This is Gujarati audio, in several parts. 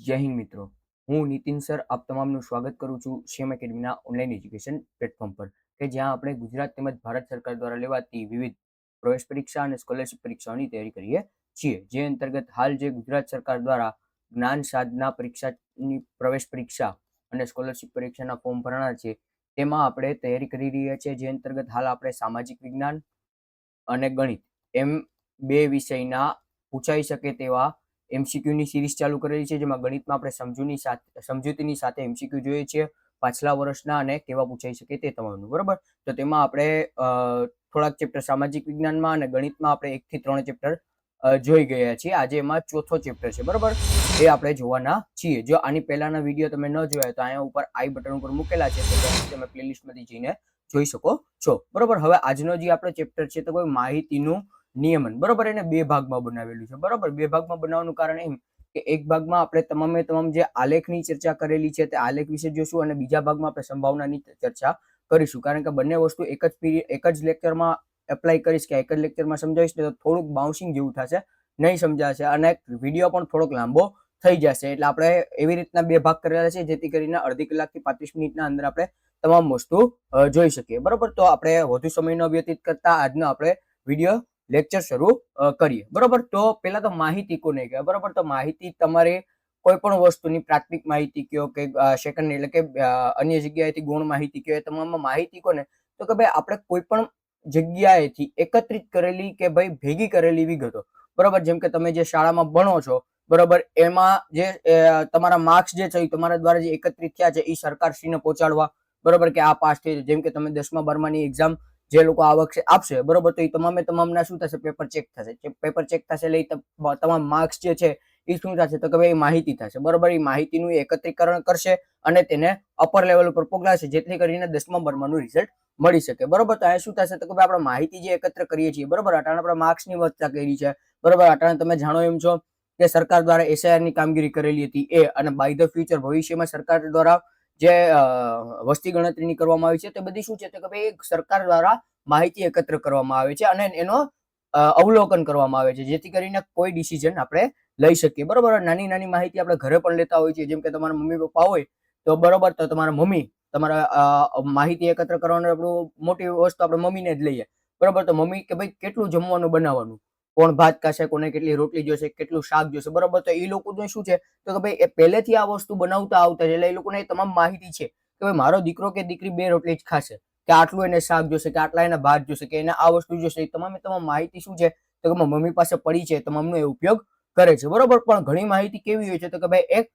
જય હિન્દ મિત્રો, હું નીતિન સર આપ તમામનું સ્વાગત કરું છું સેમ એકેડમીના ઓનલાઈન એજ્યુકેશન પ્લેટફોર્મ પર કે જ્યાં આપણે ગુજરાત તેમજ ભારત સરકાર દ્વારા લેવાતી વિવિધ પ્રવેશ પરીક્ષા અને સ્કોલરશિપ પરીક્ષાઓની તૈયારી કરીએ છીએ. જે અંતર્ગત હાલ જે ગુજરાત સરકાર દ્વારા જ્ઞાન સાધના પરીક્ષાની પ્રવેશ પરીક્ષા અને સ્કોલરશિપ પરીક્ષાના ફોર્મ ભરવાના છે તેમાં આપણે તૈયારી કરી રહ્યા છીએ. જે અંતર્ગત હાલ આપણે સામાજિક વિજ્ઞાન અને ગણિત એમ બે વિષયના પૂછાઈ શકે તેવા એમસીક્યુની સિરીઝ ચાલુ કરેલી છે, જેમાં ગણિતમાં આપણે સમજૂતીની સાથે એમસીક્યુ જોઈએ છીએ પાછલા વર્ષના અને કેવા પૂછાઈ શકે તે તમામનું. બરાબર, તો તેમાં આપણે થોડાક ચેપ્ટર સામાજિક વિજ્ઞાનમાં અને ગણિતમાં આપણે 1 થી 3 ચેપ્ટર જોઈ ગયા છીએ. આજે એમાં ચોથો ચેપ્ટર છે. બરાબર, એ આપણે જોવાના છીએ. જો આની પહેલાના વિડીયો તમે ન જોયા તો અહીંયા ઉપર આઈ બટન ઉપર મૂકેલા છે, તો તમે પ્લેલિસ્ટમાંથી જઈને જોઈ શકો છો. બરાબર, હવે આજનો જે આપણો ચેપ્ટર છે તો કોઈ માહિતીનું નિયમન. બરાબર, એને બે ભાગમાં બનાવેલું છે. બરાબર, બે ભાગમાં બનાવવાનું કારણ એમ કે એક ભાગમાં આપણે તમામ જે આલેખની ચર્ચા કરેલી છે તે આલેખ વિશે જોશું અને બીજા ભાગમાં આપણે સંભાવનાની ચર્ચા કરીશું. કારણ કે બંને વસ્તુ એક જ લેક્ચરમાં એપ્લાય કરીશ કે એક જ લેક્ચરમાં સમજાવીશ તો થોડુંક બાઉન્સિંગ જેવું થશે, નહીં સમજાશે અને વિડીયો પણ થોડોક લાંબો થઈ જશે. એટલે આપણે એવી રીતના બે ભાગ કરેલા છે જેથી કરીને અડધી કલાકથી 35 મિનિટના અંદર આપણે તમામ વસ્તુ જોઈ શકીએ. બરાબર, તો આપણે વધુ સમય ન વ્યતીત કરતા આજનો આપણે વિડીયો લેક્ચર શરૂ કરીએ. બરાબર, તો પેલા તો માહિતી કોને કહેવાય? બરાબર, તો માહિતી તમારે કોઈ પણ વસ્તુની પ્રાથમિક માહિતી કયો કે સેકન્ડ એટલે કે અન્ય જગ્યાએથી ગૌણ માહિતી કહેવાય. તમામમાં માહિતી કોને? તો કે ભાઈ આપણે કોઈ પણ જગ્યાએથી એકત્રિત કરેલી કે ભાઈ ભેગી કરેલી વિગતો. બરાબર, જેમ કે તમે જે શાળામાં ભણો છો, બરાબર, એમાં જે તમારા માર્ક્સ જે છે તમારા દ્વારા જે એકત્રિત થયા છે એ સરકારશ્રીને પહોંચાડવા. બરાબર, કે આ પાસ થઈ, જેમ કે તમે 10મા 12માની એક્ઝામ જે લોકો આ વખતે આપશે, બરોબર, તો એ તમામના શું થશે? પેપર ચેક થશે. પેપર ચેક થશે એટલે તમામ માર્ક્સ જે છે એ શું થશે? તો કે ભાઈ માહિતી થશે. બરોબર, એ માહિતીનું એકત્રીકરણ કરશે અને તેને અપર લેવલ ઉપર પહોંચાડશે જેથી કરીને 10મા 12માનું રિઝલ્ટ મળી શકે. બરોબર, તો આ શું થશે? તો કે ભાઈ આપણે માહિતી જે એકત્ર કરીએ છીએ, બરોબર, અટાણે આપણે માર્ક્સની ચર્ચા કરી છે. બરોબર, અટાણે તમે જાણો એમ છો કે સરકાર દ્વારા એસઆઈઆર ની કામગીરી કરેલી હતી એ, અને બાય ધ ફ્યુચર ભવિષ્યમાં સરકાર દ્વારા જે વસ્તી ગણતરીની કરવામાં આવી છે તે બધી શું છે? તો કે ભાઈ સરકાર દ્વારા માહિતી એકત્ર કરવામાં આવે છે અને એનો અવલોકન કરવામાં આવે છે જેથી કરીને કોઈ ડિસિઝન આપણે લઈ શકીએ. બરોબર, નાની નાની માહિતી આપણે ઘરે પણ લેતા હોય છે. જેમ કે તમારા મમ્મી પપ્પા હોય તો બરોબર, તો તમારા મમ્મી તમારા માહિતી એકત્ર કરવાનું આપણું મોટી વસ્તુ આપણે મમ્મીને જ લઈએ. બરોબર, તો મમ્મી કે ભાઈ કેટલું જમવાનું બનાવવાનું, કોણ ભાત ખાશે, કોને કેટલી રોટલી જોશે, કેટલું શાક જોશે. બરોબર, તો એ લોકો શું છે તો કે ભાઈ એ પહેલેથી આ વસ્તુ બનાવતા આવતા છે એટલે એ લોકોને તમામ માહિતી છે કે ભાઈ મારો દીકરો કે દીકરી 2 રોટલી જ ખાશે, કે આટલું એને શાક જોશે, કે આટલા એને ભાત જોશે, કે એને આ વસ્તુ જોશે. એ તમામ માહિતી શું છે તો કે મમ્મી પાસે પડી છે, તમામનો એ ઉપયોગ કરે છે. બરોબર, પણ ઘણી માહિતી કેવી હોય છે તો કે ભાઈ એક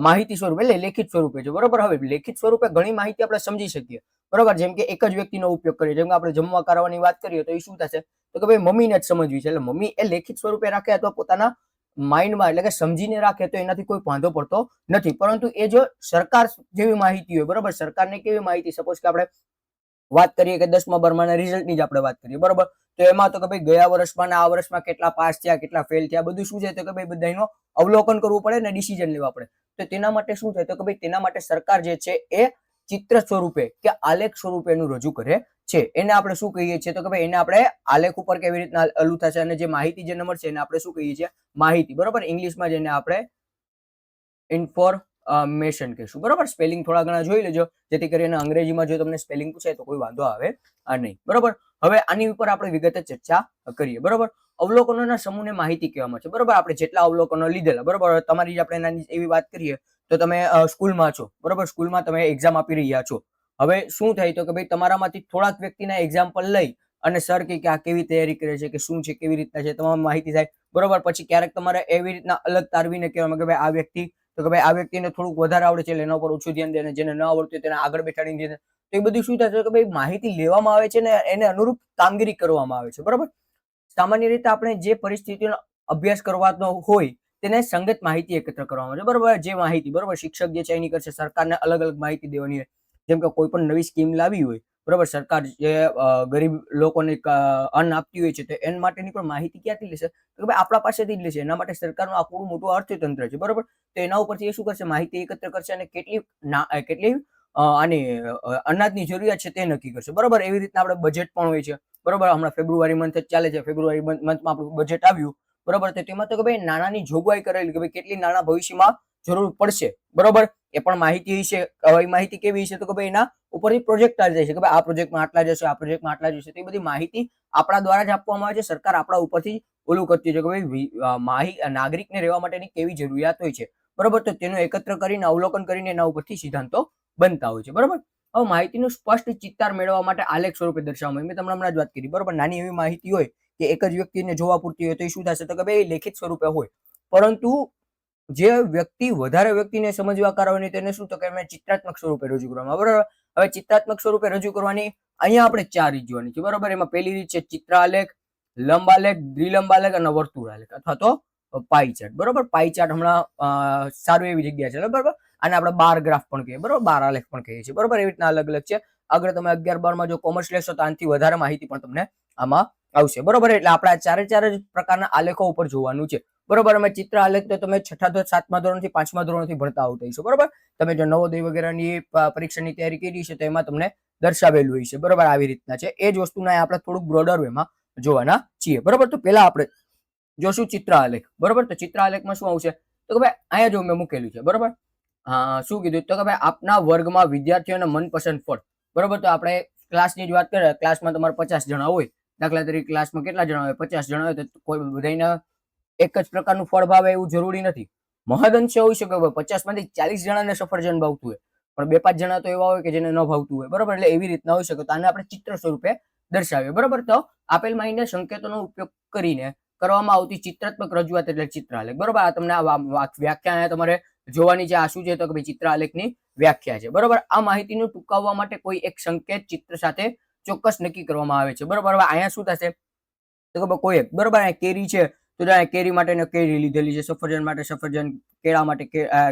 માહિતી સ્વરૂપે એટલે લેખિત સ્વરૂપે છે. બરોબર, હવે લેખિત સ્વરૂપે ઘણી માહિતી આપણે સમજી શકીએ. બરોબર, જેમ કે એક જ વ્યક્તિનો ઉપયોગ કરીએ, જેમ કે આપણે જમવા કરવાની વાત કરીએ તો એ શું થશે તો કે ભાઈ મમ્મીને જ સમજવી છે એટલે મમ્મી એ લેખિત સ્વરૂપે રાખે અથવા પોતાના માઇન્ડમાં એટલે કે સમજીને રાખે તો એનાથી કોઈ વાંધો પડતો નથી. પરંતુ એ જો સરકાર જેવી માહિતી હોય, બરોબર, સરકારને કેવી માહિતી, સપોઝ કે આપણે વાત કરીએ કે 10મા 12માના રિઝલ્ટની જ આપણે વાત કરીએ. બરોબર, તો એમાં તો કે ભાઈ ગયા વર્ષમાં આ વર્ષમાં કેટલા પાસ થયા, કેટલા ફેલ થયા, બધું શું છે તો કે ભાઈ બધાનો અવલોકન કરવું પડે ને ડિસિઝન લેવા પડે. તો તેના માટે શું થાય તો કે ભાઈ તેના માટે સરકાર જે છે એ ચિત્ર સ્વરૂપે કે આલેખ સ્વરૂપે એનું રજૂ કરે છે. એને આપણે શું કહીએ છીએ તો કે ભાઈ એને આપણે આલેખ ઉપર કેવી રીતના અલુ થશે અને જે માહિતી જે નંબર છે એને આપણે શું કહીએ છીએ? માહિતી. બરોબર, ઇંગ્લિશમાં જેને આપણે ઇન્ફોર્મેશન કહીશું. બરોબર, સ્પેલિંગ થોડા ઘણા જોઈ લેજો જેથી કરીને અંગ્રેજીમાં જો તમને સ્પેલિંગ પૂછે તો કોઈ વાંધો આવે નહીં. બરોબર, હવે આની ઉપર આપણે વિગતે ચર્ચા કરીએ. બરોબર, અવલોકનોના સમૂહને માહિતી કહેવામાં છે. બરોબર, આપણે જેટલા અવલોકનો લીધેલા, બરોબર, તમારી આપણે નાની એવી વાત કરીએ તો તમે સ્કૂલમાં છો, બરોબર, સ્કૂલમાં તમે એક્ઝામ આપી રહ્યા છો. હવે શું થાય તો કે ભાઈ તમારામાંથી થોડાક વ્યક્તિના એક્ઝામ્પલ લઈ અને સર કે આ કેવી તૈયારી કરે છે, કે શું છે, કેવી રીતના છે, તમામ માહિતી થાય. બરોબર, પછી ક્યારેક તમારે એવી રીતના અલગ તારવીને કહેવામાં કે ભાઈ આ વ્યક્તિ તો કે ભાઈ આ વ્યક્તિને થોડુંક વધારે આવડે છે એટલે એના ઉપર ઓછું ધ્યાન દે, જેને ન આવડતું તેને આગળ બેઠાડીને દે. તો એ બધું શું થશે કે ભાઈ માહિતી લેવામાં આવે છે ને એને અનુરૂપ કામગીરી કરવામાં આવે છે. બરોબર, સામાન્ય રીતે આપણે જે પરિસ્થિતિનો અભ્યાસ કરવાનો હોય તેને સંગત માહિતી એકત્ર કરવામાં આવે છે. બરોબર, જે માહિતી, બરોબર, શિક્ષક જે છે એની કરશે સરકારને અલગ અલગ માહિતી દેવાની હોય. જેમ કે કોઈ પણ નવી સ્કીમ લાવી હોય, બરોબર, સરકાર જે ગરીબ લોકોને અન્ન આપતી હોય છે તો એના માટેની પણ માહિતી ક્યાંથી લેશે તો ભાઈ આપણા પાસેથી જ લેશે. એના માટે સરકારનું આખું મોટું અર્થતંત્ર છે. બરોબર, તો એના ઉપરથી એ શું કરશે? માહિતી એકત્ર કરશે અને કેટલી આની અનાજની જરૂરિયાત છે તે નક્કી કરશે. બરોબર, એવી રીતના આપણે બજેટ પણ હોય છે. બરોબર, હમણાં ફેબ્રુઆરી મંથ જ ચાલે છે. ફેબ્રુઆરી મંથમાં આપણું બજેટ આવ્યું. બરોબર. તો તેમાં તો કે ભાઈ નાણાંની જોગવાઈ કરેલી કે ભાઈ કેટલી નાણાં ભવિષ્યમાં જરૂર પડશે, બરોબર. એ પણ માહિતી છે. એ માહિતી કેવી છે તો કે ભાઈ એના ઉપરથી પ્રોજેક્ટ આવી જાય છે કે ભાઈ આ પ્રોજેક્ટમાં આટલા જશે, આ પ્રોજેક્ટમાં આટલા જશે. તો એ બધી માહિતી આપણા દ્વારા જ આપવામાં આવે છે. સરકાર આપણા ઉપરથી ઓલું કરતી છે કે ભાઈ નાગરિકને રહેવા માટેની કેવી જરૂરિયાત હોય છે, બરોબર. તો તેનું એકત્ર કરીને અવલોકન કરીને એના ઉપરથી સિદ્ધાંતો બનતા હોય છે, બરોબર. હવે માહિતીનું સ્પષ્ટ ચિત્તાર મેળવવા માટે આલેખ સ્વરૂપે દર્શાવવામાં, મેં તમને હમણાં જ વાત કરી, બરોબર. નાની એવી માહિતી હોય કે એક જ વ્યક્તિને જોવા પૂરતી હોય તો એ શું થશે તો કે ભાઈ લેખિત સ્વરૂપે હોય. પરંતુ જે વ્યક્તિ વધારે વ્યક્તિને સમજવા હોય તેને શું તો કે ચિત્રાત્મક સ્વરૂપે રજૂ કરવામાં, બરોબર. હવે ચિત્રાત્મક સ્વરૂપે રજૂ કરવાની અહીંયા આપણે 4 રીત જોવાની છે, બરોબર. એમાં પહેલી રીત છે ચિત્ર આલેખ, લંબ આલેખ, દ્વિલંબ આલેખ અને વર્તુળ આલેખ અથવા તો પાઈ ચાર્ટ, બરોબર. પાઈ ચાર્ટ હમણાં સારું એવી જગ્યા છે, બરોબર. આને આપણે બાર ગ્રાફ પણ કહીએ, બરોબર. બાર આલેખ પણ કહીએ છીએ, બરોબર. એવી રીતના અલગ અલગ છે. આગળ તમે 11-12 માં જો કોમર્સ લેશો તો આનાથી વધારે માહિતી પણ તમને આમાં આવશે, બરોબર. એટલે આપણે આ ચારે ચાર પ્રકારના આલેખો ઉપર જોવાનું છે, બરોબર. અમે ચિત્ર આલેખ તો તમે 6ઠા ધોરણ 7મા ધોરણથી 5મા ધોરણથી ભણતા આવતા હશો, બરોબર. તમે જો નવોદય વગેરેની પરીક્ષાની તૈયારી કરી છે તો એમાં તમને દર્શાવેલું હોય છે, બરોબર. આવી રીતના છે. એ જ વસ્તુને આપણે થોડુંક બ્રોડર વેમાં જોવાના છીએ, બરોબર. તો પહેલા આપણે જોશું ચિત્ર આલેખ, બરોબર. તો ચિત્ર આલેખમાં શું આવશે તો કે ભાઈ અહીંયા જો મેં મૂકેલું છે, બરોબર. શું કીધું તો કે ભાઈ આપના વર્ગમાં વિદ્યાર્થીઓને મનપસંદ ફળ, બરોબર. તો આપણે ક્લાસની જ વાત કરીએ, ક્લાસમાં તમારે 50 જણા હોય, દાખલા તરીકે ક્લાસમાં કેટલા જણા હોય, 50 જણા હોય, તો કોઈ બધાને એક જ પ્રકારનું ફળ ભાવે એવું જરૂરી નથી. મહદઅંશે હોઈ શકે 50 માંથી 40 જણાને સફરજન ભાવતું હોય, પણ 2-5 જણા તો એવા હોય કે જેને ન ભાવતું હોય, બરોબર. એટલે એવી રીતના હોઈ શકે. તો આને આપણે ચિત્ર સ્વરૂપે દર્શાવીએ, બરોબર. તો આપેલ માહિતીના સંકેતોનો ઉપયોગ કરીને કરવામાં આવતી ચિત્રાત્મક રજૂઆત એટલે ચિત્રાલેખ, બરોબર. આ તમને વ્યાખ્યા તમારે જોવાની છે. આ શું છે તો કે ભાઈ ચિત્રાલેખની વ્યાખ્યા છે, બરોબર. આ માહિતીનું ટૂંકાવવા માટે કોઈ એક સંકેત ચિત્ર સાથે ચોક્કસ નક્કી કરવામાં આવે છે, બરોબર. હવે અહીંયા શું થશે તો કે કોઈ એક, બરોબર. અહીંયા કેરી છે તો કેરી માટે કેરી લીધેલી છે, સફરજન માટે સફરજન, કેળા માટે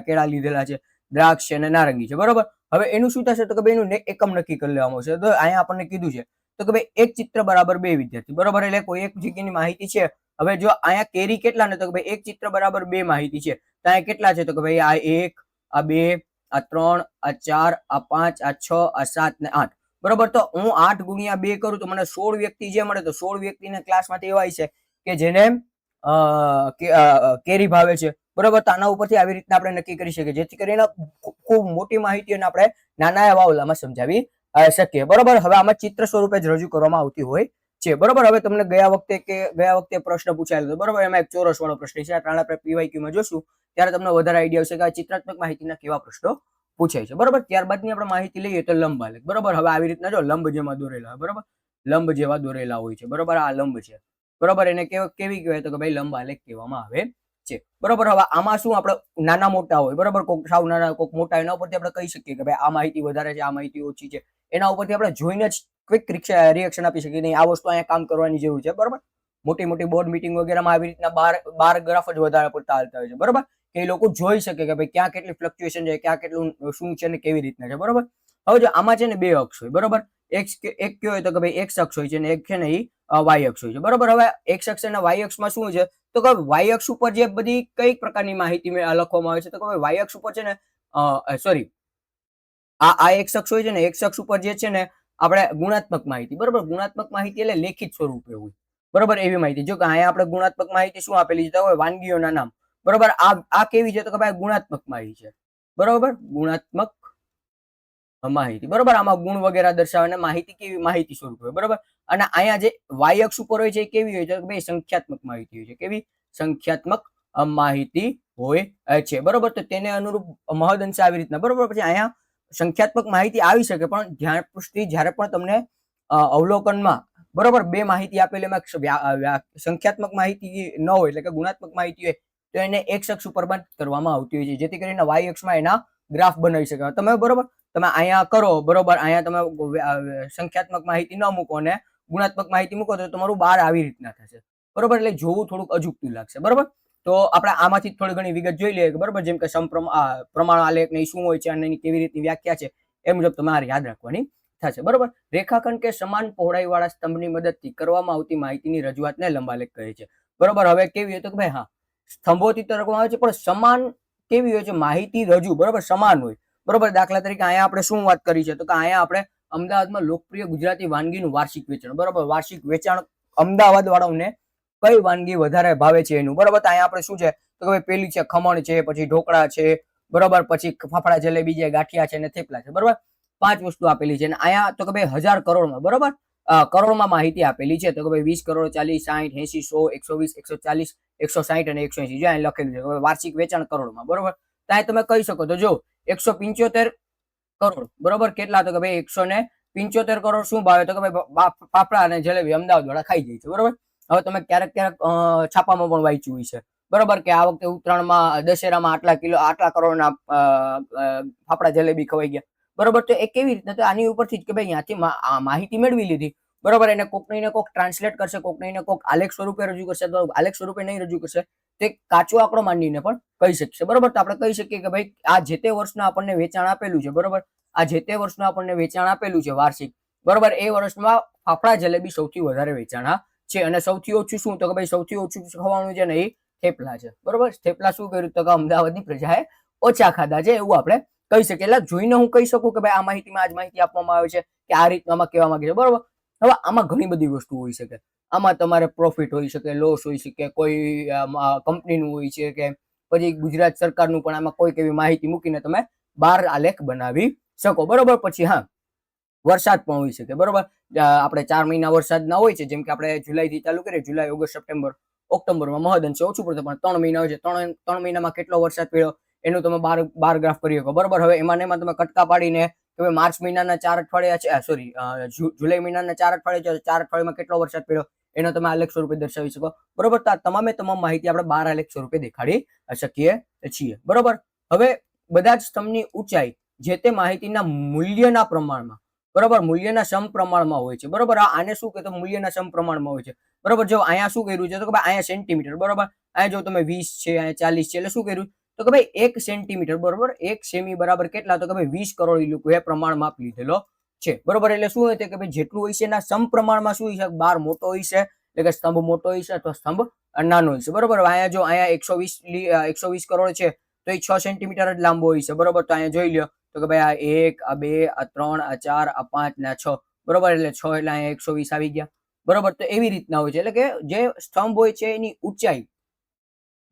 કેળા લીધેલા છે, દ્રાક્ષ અને નારંગી છે, બરોબર. હવે એનું શું થશે તો કે ભાઈ એનું એકમ નક્કી કરી લેવામાં આવશે. તો અહીંયા આપણને કીધું છે તો કે ભાઈ એક ચિત્ર બરાબર 2 વિદ્યાર્થી, બરોબર. એટલે કોઈ એક જગ્યાની માહિતી છે. હવે જો અહીંયા કેરી કેટલા ને તો કે ભાઈ એક ચિત્ર બરાબર 2 માહિતી છે. તો અહીંયા કેટલા છે તો કે ભાઈ આ 1, આ 2, આ 3, આ 4, આ 5, આ 6, આ 7 ને 8, બરોબર. તો હું 8 ગુણ્યા 2 કરું તો મને 16 વ્યક્તિ જે મળે. તો 16 વ્યક્તિને ક્લાસમાંથી એવા છે કે જેને કેરી ભાવે છે, બરોબર. તો આના ઉપરથી આવી રીતના આપણે નક્કી કરી શકીએ, જેથી કરીને ખૂબ મોટી માહિતીઓને આપણે નાના એવા ઓલામાં સમજાવી શકીએ, બરોબર. હવે આમાં ચિત્ર સ્વરૂપે જ રજૂ કરવામાં આવતી હોય છે, બરોબર. હવે તમને ગયા વખતે પ્રશ્ન પૂછાયેલો હતો, બરોબર. એમાં એક ચોરસ વાળો પ્રશ્ન છે. આ આપણે PYQ માં જોશું ત્યારે તમને વધારે આઈડિયા આવશે કે આ ચિત્રાત્મક માહિતીના કેવા પ્રશ્નો પૂછાય છે, બરોબર. ત્યારબાદની આપણે માહિતી લઈએ તો લંબ આલેખ, બરોબર. હવે આવી રીતના જો લંબ જેમાં દોરેલા હોય, બરોબર. લંબ જેવા દોરેલા હોય છે, બરોબર. આ લંબ છે, બરોબર. એને કેવી કહેવાય તો કે ભાઈ લંબ આલેખ કહેવામાં આવે છે, બરોબર. હવે આમાં શું આપણે નાના મોટા હોય, બરોબર. કોઈક સાવ નાના, કોઈક મોટા, એના ઉપરથી આપણે કહી શકીએ કે ભાઈ આ માહિતી વધારે છે, આ માહિતી ઓછી છે. એના ઉપરથી આપણે જોઈને જ ક્વિક રિએક્શન આપી શકીએ. નહીં આ વસ્તુ અહીંયા કામ કરવાની જરૂર છે, બરોબર. મોટી મોટી બોર્ડ મીટિંગ વગેરેમાં આવી રીતના બાર ગ્રાફ જ વધારે પડતા હાલતા હોય છે, બરોબર. કે એ લોકો જોઈ શકે કે ભાઈ ક્યાં કેટલી ફ્લક્ચ્યુએશન છે, ક્યાં કેટલું શું છે ને કેવી રીતના છે, બરોબર. હવે જો આમાં છે ને 2 અક્ષ હોય, બરોબર. એક કયો હોય તો કે ભાઈ x અક્ષ હોય છે અને એક છે ને એ y અક્ષ હોય છે, બરોબર. હવે x અક્ષ અને y અક્ષમાં શું છે તો કે y અક્ષ ઉપર જે બધી કઈ પ્રકારની માહિતી લખવામાં આવે છે તો કે y અક્ષ ઉપર છે ને સોરી આ x અક્ષ હોય છે ને, x અક્ષ ઉપર જે છે ને આપણે ગુણાત્મક માહિતી, બરોબર. ગુણાત્મક માહિતી એટલે લેખિત સ્વરૂપે હોય, બરોબર. એવી માહિતી જો કે અહીંયા આપણે ગુણાત્મક માહિતી શું આપેલી છે તો વાનગીઓના નામ, બરોબર. આ કેવી છે તો કે ભાઈ ગુણાત્મક માહિતી છે, બરોબર. ગુણાત્મક માહિતી, બરોબર. આમાં ગુણ વગેરે દર્શાવે માહિતી કેવી માહિતી સ્વરૂપ હોય, બરોબર. અને અહીંયા જે y અક્ષ ઉપર હોય છે એ કેવી હોય છે કે ભાઈ સંખ્યાત્મક માહિતી હોય છે. કેવી? સંખ્યાત્મક માહિતી હોય છે, બરોબર. તો તેને અનુરૂપ મહદઅંશે આવી રીતના, બરોબર. પછી અહીંયા સંખ્યાત્મક માહિતી આવી શકે પણ જ્યારે પણ તમને અવલોકનમાં, બરોબર, 2 માહિતી આપેલી એમાં સંખ્યાત્મક માહિતી ન હોય એટલે કે ગુણાત્મક માહિતી હોય તો એને x અક્ષ ઉપર બંધ કરવામાં આવતી હોય છે, જેથી કરીને y અક્ષમાં એના ગ્રાફ બનાવી શકે. તમે બરોબર તમે અહીંયા કરો, બરોબર. અહીંયા તમે સંખ્યાત્મક માહિતી ન મૂકો અને ગુણાત્મક માહિતી મૂકો તો તમારું 12 આવી રીતના થશે, બરોબર. એટલે જોવું થોડુંક અજુગતું લાગશે, બરોબર. તો આપણે આમાંથી થોડી ઘણી વિગત જોઈ લઈએ, બરોબર. જેમ કે પ્રમાણ આલેખ ને શું હોય છે અને એની કેવી રીતની વ્યાખ્યા છે એ મુજબ તમારે યાદ રાખવાની થશે, બરોબર. રેખાખંડ કે સમાન પહોળાઈ વાળા સ્તંભની મદદથી કરવામાં આવતી માહિતીની રજૂઆતને લંબાલેખ કહે છે, બરોબર. હવે કેવી હોય તો કે ભાઈ હા સ્તંભોથી કરવામાં આવે છે પણ સમાન કેવી હોય છે માહિતી રજૂ, બરોબર, સમાન હોય, બરોબર. દાખલા તરીકે અહીંયા આપણે શું વાત કરી છે તો કે અહીંયા આપણે અમદાવાદમાં લોકપ્રિય ગુજરાતી વાનગીનું વાર્ષિક વેચાણ, બરોબર. વાર્ષિક વેચાણ અમદાવાદ વાળાઓને કઈ વાનગી વધારે ભાવે છે એનું, બરોબર. તો અહીંયા આપણે શું છે તો કે ભાઈ પેલી છે ખમણ છે, પછી ઢોકળા છે, બરોબર, પછી ફાફડા જલેબી છે, ગાંઠિયા છે અને થેપલા છે, બરોબર. 5 વસ્તુ આપેલી છે અને અહીંયા તો કે ભાઈ 1000 કરોડમાં, બરોબર, કરોડમાં માહિતી આપેલી છે. તો કે ભાઈ 20 કરોડ, 40, 60, 80, 100, 120, 140, 160 અને 180 જો અહીં લખેલું છે વાર્ષિક વેચાણ કરોડમાં, બરોબર. તો અહીં તમે કહી શકો તો જો 175 કરોડ, બરોબર, કેટલા તો કે ભાઈ 175 કરોડ શું ભાવે તો કે ભાઈ ફાફડા અને જલેબી અમદાવાદ વાળા ખાઈ જાય છે, બરોબર. હવે તમે ક્યારેક છાપામાં પણ વાંચ્યું હોય છે, બરોબર, કે આ વખતે ઉત્તરાયણમાં દશેરામાં આટલા કરોડના ફાફડા જલેબી ખવાઈ ગયા, બરોબર. તો એ કેવી રીતના, તો આની ઉપરથી જ કે ભાઈ ત્યાંથી માહિતી મેળવી લીધી, બરોબર. એને કોક ને કોક ટ્રાન્સલેટ કરશે, કોક ને કોક આલેખ સ્વરૂપે રજૂ કરશે, તો આલેખ સ્વરૂપે નહીં રજૂ કરશે તે કાચો આંકડો માંડીને પણ કહી શકશે, બરોબર. તો આપણે કહી શકીએ કે ભાઈ આ જે તે વર્ષનું આપણને વેચાણ આપેલું છે, બરોબર, આ જે તે વર્ષનું આપણને વેચાણ આપેલું છે વાર્ષિક, બરોબર, એ વર્ષમાં ફાફડા જલેબી સૌથી વધારે વેચાણ છે અને સૌથી ઓછું શું તો કે ભાઈ સૌથી ઓછું ખવાનું છે ને એ થેપલા છે, બરોબર. થેપલા શું કર્યું તો કે અમદાવાદની પ્રજાએ ઓછા ખાધા છે એવું આપણે કહી શકીએ. એટલે જોઈને હું કહી શકું કે ભાઈ આ માહિતીમાં આજ માહિતી આપવામાં આવે છે કે આ રીતમાં કહેવા માંગે છે, બરોબર. હવે આમાં ઘણી બધી વસ્તુ હોઈ શકે, આમાં તમારે પ્રોફિટ હોઈ શકે, લોસ હોઈ શકે, કોઈ કંપનીનું હોય છે કે પછી ગુજરાત સરકારનું પણ આમાં કોઈક એવી માહિતી મૂકીને તમે 12 આલેખ બનાવી શકો, બરોબર. પછી હા, વરસાદ પણ હોઈ શકે, બરોબર. આપણે 4 મહિના વરસાદના હોય છે, જેમ કે આપણે જુલાઈથી ચાલુ કરીએ, જુલાઈ, ઓગસ્ટ, સપ્ટેમ્બર, ઓક્ટોબરમાં મહદઅંશે ઓછું પડતું, પણ 3 મહિના હોય છે, 3 મહિનામાં કેટલો વરસાદ પડ્યો એનું તમે 12 ગ્રાફ કરી શકો, બરોબર. હવે એમાં તમે કટકા પાડીને કે માર્ચ મહિનાના 4 અઠવાડિયા છે, સોરી, જુલાઈ મહિનાના 4 અઠવાડિયા છે, 4 અઠવાડિયામાં કેટલો વરસાદ પડ્યો એનો તમે આલેખ સ્વરૂપે દર્શાવી શકો, બરોબર. તો તમામ માહિતી આપણે 12 આલેખ સ્વરૂપે દેખાડી શકીએ છીએ, બરોબર. હવે બધા જ સ્તંભની ઊંચાઈ જે તે માહિતીના મૂલ્યના પ્રમાણમાં, બરોબર, મૂલ્યના સમપ્રમાણમાં હોય છે, બરોબર. આને શું કહેતો મૂલ્યના સમપ્રમાણમાં હોય છે, બરોબર. જો અહીંયા શું કર્યું છે તો કે ભાઈ અહીંયા સેન્ટીમીટર, બરોબર, અહીંયા જો તમે 20 છે, અહીંયા 40 છે, એટલે શું કર્યું તો કે ભાઈ 1 સેન્ટીમીટર, બરોબર, 1 સેમી બરાબર કેટલા તો કે ભાઈ 20 કરોડ એ લોકોએ પ્રમાણ માપ લીધેલો છે, બરોબર. એટલે શું હોય કે ભાઈ જેટલું હોય છે એના સમપ્રમાણમાં શું હોય છે, બાર મોટો હોય છે એટલે કે સ્તંભ મોટો હોય છે અથવા સ્તંભ નાનો હોય છે, બરોબર. અહીંયા જો અહીંયા 120 કરોડ છે તો એ 6 સેન્ટીમીટર જ લાંબો હોય છે, બરોબર. તો અહીંયા જોઈ લ્યો તો કે ભાઈ આ 1, આ 2, આ 3, આ 4, આ 5 ને આ 6, બરોબર. એટલે 6 એટલે અહીંયા 120 આવી ગયા, બરોબર. તો એવી રીતના હોય છે, એટલે કે જે સ્તંભ હોય છે એની ઊંચાઈ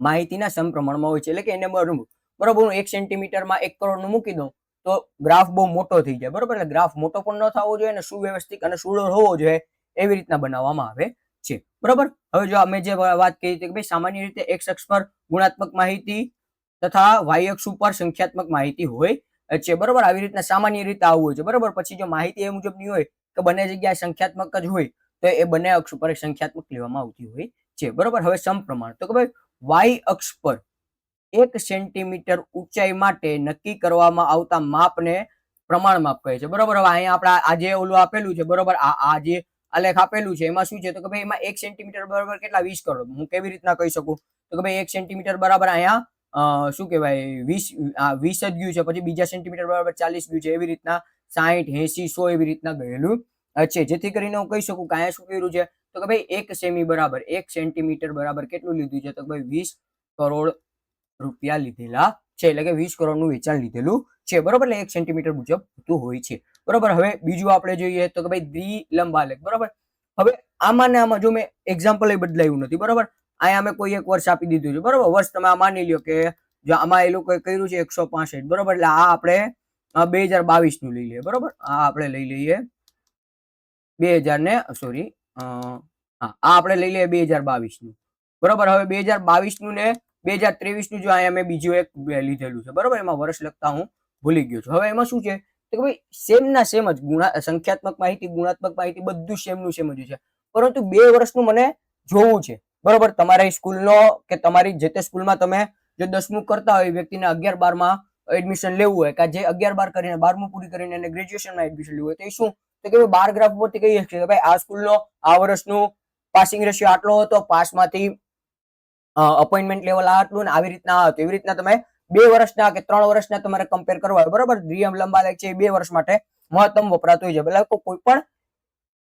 માહિતીના સમપ્રમાણમાં હોય છે, એટલે કે એને બરોબર હું 1 સેન્ટીમીટરમાં 1 કરોડનું મૂકી દઉં તો ગ્રાફ બહુ મોટો થઈ જાય, બરોબર. એટલે ગ્રાફ મોટો પણ ન થવો જોઈએ અને સુવ્યવસ્થિત અને સુડોળ હોવો જોઈએ એવી રીતના બનાવવામાં આવે છે, બરોબર. હવે જો અમે જે વાત કરી કે ભાઈ સામાન્ય રીતે x અક્ષ પર ગુણાત્મક માહિતી તથા y અક્ષ ઉપર સંખ્યાત્મક માહિતી હોય છે, બરોબર. આવી રીતના સામાન્ય રીતે આવું હોય છે, બરોબર. પછી જો માહિતી એ મુજબની હોય તો બંને જગ્યાએ સંખ્યાત્મક જ હોય તો એ બંને અક્ષ ઉપર સંખ્યાત્મક લેવામાં આવતી હોય છે, બરોબર. હવે સમપ્રમાણ તો કે ભાઈ y અક્ષ પર 1 સેન્ટીમીટર ઊંચાઈ માટે નક્કી કરવામાં આવતા માપને પ્રમાણ માપ કહે છે, બરોબર. હવે અહીંયા આપણે આજે ઓલું આપેલું છે, બરોબર, આ જે આલેખ આપેલું છે એમાં શું છે તો કે ભાઈ એમાં 1 સેન્ટીમીટર બરાબર કેટલા 20 કરોડ. હું કેવી રીતના કહી શકું તો કે ભાઈ 1 સેન્ટીમીટર બરાબર અહીંયા શું કહેવાય 20 જ ગયું છે, પછી બીજા સેન્ટીમીટર બરાબર 40 ગયું છે, એવી રીતના 60, 80, 100 એવી રીતના ગયેલું છે, જેથી કરીને હું કહી શકું કે અહીંયા શું કર્યું છે તો કે ભાઈ 1 સેમી બરાબર 1 સેન્ટીમીટર બરાબર કેટલું લીધું છે તો કે ભાઈ 20 કરોડ રૂપિયા લીધેલા છે, એટલે કે 20 કરોડનું વેચાણ લીધેલું છે, બરોબર. એટલે 1 સેન્ટીમીટર મુજબ થતું હોય છે, બરોબર. હવે બીજું આપણે જોઈએ તો કે ભાઈ દ્વિલંબ આલેખ, બરોબર. હવે આમાં ને આમાં જો મેં એક્ઝામ્પલ એ બદલાયું નથી, બરોબર. અહીંયા અમે કોઈ એક વર્ષ આપી દીધું છે, બરોબર. વર્ષ તમે આ માની લ્યો કે જો આમાં એ લોકોએ કર્યું છે 165, બરોબર. એટલે આ આપણે 2022 નું લઈ લઈએ, બરોબર. આ આપણે લઈ લઈએ 2000 ને સોરી આ આપણે લઈ લઈએ 2022 નું, બરોબર. હવે 2022 નું ને 2023 નું જો અહીંયા મેં બીજું એક લીધેલું છે, બરોબર. એમાં વર્ષ લખતા હું ભૂલી ગયો છું. હવે એમાં શું છે કે ભાઈ સેમ ના સેમ જ સંખ્યાત્મક માહિતી, ગુણાત્મક માહિતી બધું સેમ નું સેમ જ છે, પરંતુ 2 વર્ષનું મને જોવું છે, બરોબર. તમારી સ્કૂલનો કે તમારી જે તે સ્કૂલમાં તમે જો 10મું કરતા હોય વ્યક્તિને 11-12 માં એડમિશન લેવું હોય કે જે 11-12 કરીને 12મું પૂરી કરીને એને ગ્રેજ્યુએશનમાં એડમિશન લેવું હોય તો એ શું તો કે 12 ગ્રાફ પરથી કહી શકીએ કે ભાઈ આ સ્કૂલનો આ વર્ષનું પાસિંગ રેશિયો આટલો હતો, પાસમાંથી અપોઇન્ટમેન્ટ લેવલ આટલું ને આવી રીતના હતું, એવી રીતના તમે 2 વર્ષના કે 3 વર્ષના તમારે કમ્પેર કરવા હોય, બરોબર. દ્વિલંબ આલેખ છે 2 વર્ષ માટે મહત્તમ વપરાતો હોય છે, એટલે કોઈ પણ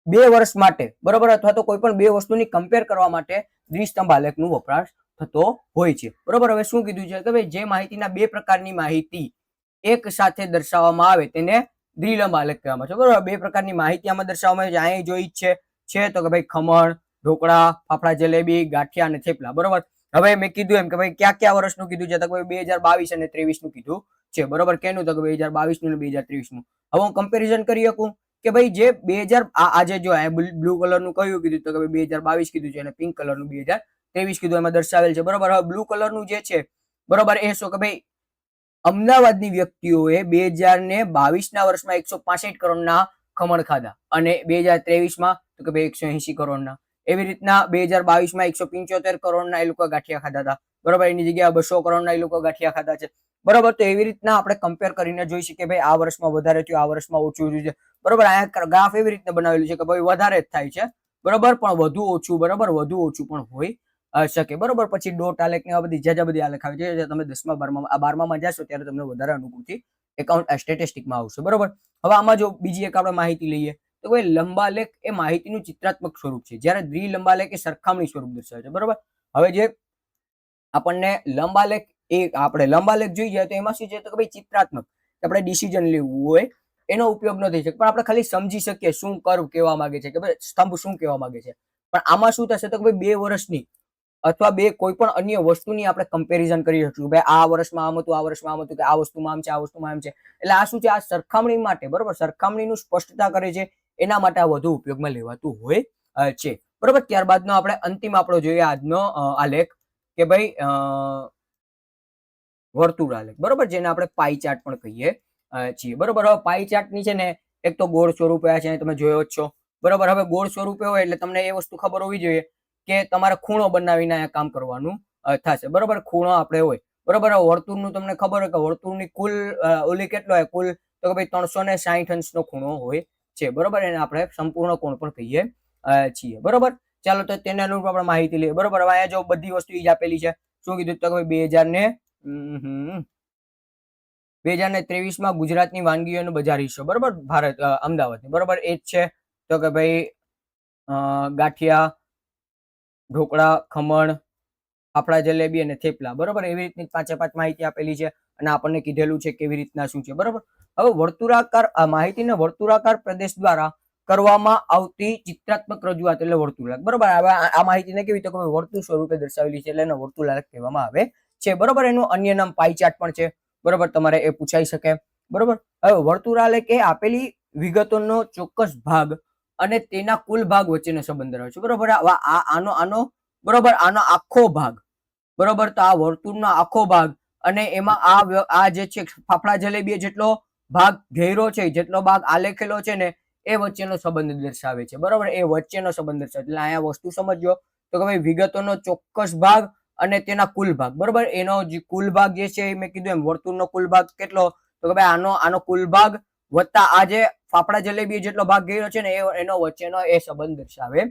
2 વર્ષ માટે, બરોબર, અથવા તો કોઈ પણ 2 વસ્તુની કમ્પેર કરવા માટે દ્વિસ્તંભ આલેખનું વપરાશ થતો હોય છે, બરોબર. હવે શું કીધું છે કે ભાઈ જે માહિતીના 2 પ્રકારની માહિતી એક સાથે દર્શાવવામાં આવે તેને દ્વિલંબ આલેખ કહેવામાં આવે છે, બરોબર. 2 પ્રકારની માહિતી આમાં દર્શાવવામાં આવે છે. અહીં જોઈ છે તો કે ભાઈ ખમણ, ઢોકળા, ફાફડા જલેબી, ગાંઠિયા અને થેપલા. બરોબર. હવે મેં કીધું એમ કે ભાઈ કયા વર્ષનું કીધું છે, તો 2022 અને 23 નું કીધું છે. બરોબર. કેનું? તો 2022 નું અને 2023 નું. હવે હું કમ્પેરિઝન કરી શકું કે ભાઈ જે 2000 આજે જો બ્લુ કલર નું કયું કીધું, તો 2022 કીધું છે અને પિંક કલર નું 2023 કીધું, એમાં દર્શાવેલ છે. બરોબર. હવે બ્લુ કલર નું જે છે, બરોબર, એ શું કે ભાઈ અમદાવાદની વ્યક્તિઓએ 2022 ના વર્ષમાં 165 કરોડના ખમણ ખાધા અને 2023 માં તો કે ભાઈ 180 કરોડના. એવી રીતના 2022 માં 175 કરોડના એ લોકો ગાંઠિયા ખાધા હતા. બરોબર. એની જગ્યાએ 200 કરોડના એ લોકો ગાંઠિયા ખાધા છે. બરોબર. તો એવી રીતના આપણે કમ્પેર કરીને જોઈ શકીએ ભાઈ આ વર્ષમાં વધારે થયું, આ વર્ષમાં ઓછું થયું છે. બરોબર. આ ગ્રાફ એવી રીતના બનાવેલું છે કે ભાઈ વધારે જ થાય છે. બરોબર. પણ વધુ ઓછું, બરોબર, વધુ ઓછું પણ હોય શકે. બરોબર. પછી ડોટ આલેખ ને આ બધી જાજા બધી આલેખ આવે છે. તમે 10મા 12મામાં જશો ત્યારે તમને વધારે અનુકૂળથી એકાઉન્ટ સ્ટેટિસ્ટિકમાં આવશે. બરોબર. હવે આમાં જો બીજી એક આપણે માહિતી લઈએ તો ભાઈ લંબાલેખ એ માહિતીનું ચિત્રાત્મક સ્વરૂપ છે, જ્યારે દ્વિલંબાલેખ એ સરખામણી સ્વરૂપ દર્શાવે છે. બરોબર. હવે જે આપણને લંબાલેખ એ આપણે લંબાલેખ જોઈ જાય તો એમાં શું છે, તો કે ભાઈ ચિત્રાત્મક આપણે ડિસિઝન લેવું હોય એનો ઉપયોગ ન થઈ શકે, પણ આપણે ખાલી સમજી શકીએ શું કર્વ કહેવા માંગે છે કે ભાઈ સ્તંભ શું કહેવા માંગે છે. પણ આમાં શું થશે, તો કે ભાઈ 2 વર્ષની અથવા કોઈ પણ અન્ય વસ્તુની આપણે કમ્પેરિઝન કરી શકીશું. ભાઈ આ વર્ષમાં આમ હતું, આ વર્ષમાં આમ હતું, કે આ વસ્તુમાં આમ છે, આ વસ્તુમાં આમ છે. એટલે આ શું છે, આ સરખામણી માટે, બરોબર, સરખામણીનું સ્પષ્ટતા કરે છે, એના માટે આ વધુ ઉપયોગમાં લેવાતું હોય છે. બરોબર. ત્યારબાદનો આપણે અંતિમ આપણો જોઈએ આજનો આલેખ કે ભાઈ વર્તુળ આલેખ. બરોબર. જેને આપણે પાઈ ચાર્ટ પણ કહીએ છીએ. બરોબર. હવે પાઈ ચાર્ટ ની છે ને એક તો ગોળ સ્વરૂપે છે, તમે જોયો જ છો. બરોબર. હવે ગોળ સ્વરૂપે હોય એટલે તમને એ વસ્તુ ખબર હોવી જોઈએ કે તમારે ખૂણો બનાવીને આ કામ કરવાનું થશે. બરોબર. ખૂણો આપણે હોય. બરોબર. વર્તુળનું તમને ખબર હોય કે વર્તુળની કુલ ઓલી કેટલો હોય, કુલ તો કે ભાઈ 360 અંશનો ખૂણો હોય છે. બરોબર. એને આપણે સંપૂર્ણ કોણ પણ કહીએ છીએ. બરોબર. ચાલો તો તેને અનુરૂપ આપણે માહિતી લઈએ. બરોબર. હવે અહીંયા જો બધી વસ્તુ જ આપેલી છે. શું કીધું, તો કે ભાઈ 2023 માં ગુજરાતની વાનગીઓનો બજાર હિસ્સો. બરોબર. ભારત અમદાવાદની. બરોબર. એ જ છે તો કે ભાઈ ગાંઠિયા, ઢોકળા, ખમણ, ફાફડા જલેબી અને થેપલા. બરોબર. એવી રીતની 5 માહિતી આપેલી છે અને આપણને કીધેલું છે કેવી રીતના શું છે. બરોબર. હવે વર્તુળાકાર માહિતીને વર્તુળાકાર પ્રદેશ દ્વારા કરવામાં આવતી ચિત્રાત્મક રજૂઆત એટલે વર્તુળાક. બરોબર. હવે આ માહિતીને કેવી તો કે વર્તુળ સ્વરૂપે દર્શાવેલી છે એટલે એને વર્તુળાક કહેવામાં આવે છે. બરોબર. એનું અન્ય નામ પાઈ ચાર્ટ પણ છે. બરોબર. તમારે એ પૂછાઈ શકે. બરોબર. હવે વર્તુળાલેખ એ આપેલી વિગતોનો ચોક્કસ ભાગ અને તેના કુલ ભાગ વચ્ચેનો સંબંધ ધરાવે છે. બરોબર. આનો બરોબર આનો આખો ભાગ, બરોબર, તો આ વર્તુળનો આખો ભાગ અને એમાં આ જે છે ફાફડા જલેબી જેટલો ભાગ ઘેરો છે, જેટલો ભાગ આલેખેલો છે ને એ વચ્ચેનો સંબંધ દર્શાવે છે. બરોબર. એ વચ્ચેનો સંબંધ દર્શાવે એટલે અહીંયા વસ્તુ સમજો તો કે ભાઈ વિગતોનો ચોક્કસ ભાગ અને તેના કુલ ભાગ. બરોબર. એનો જે કુલ ભાગ જે છે મેં કીધું એમ વર્તુળનો કુલ ભાગ કેટલો, તો કે ભાઈ આનો કુલ ભાગ વત્તા આ જે ફાફડા જલેબી જેટલો ભાગ ઘેરો છે ને એનો વચ્ચેનો એ સંબંધ દર્શાવે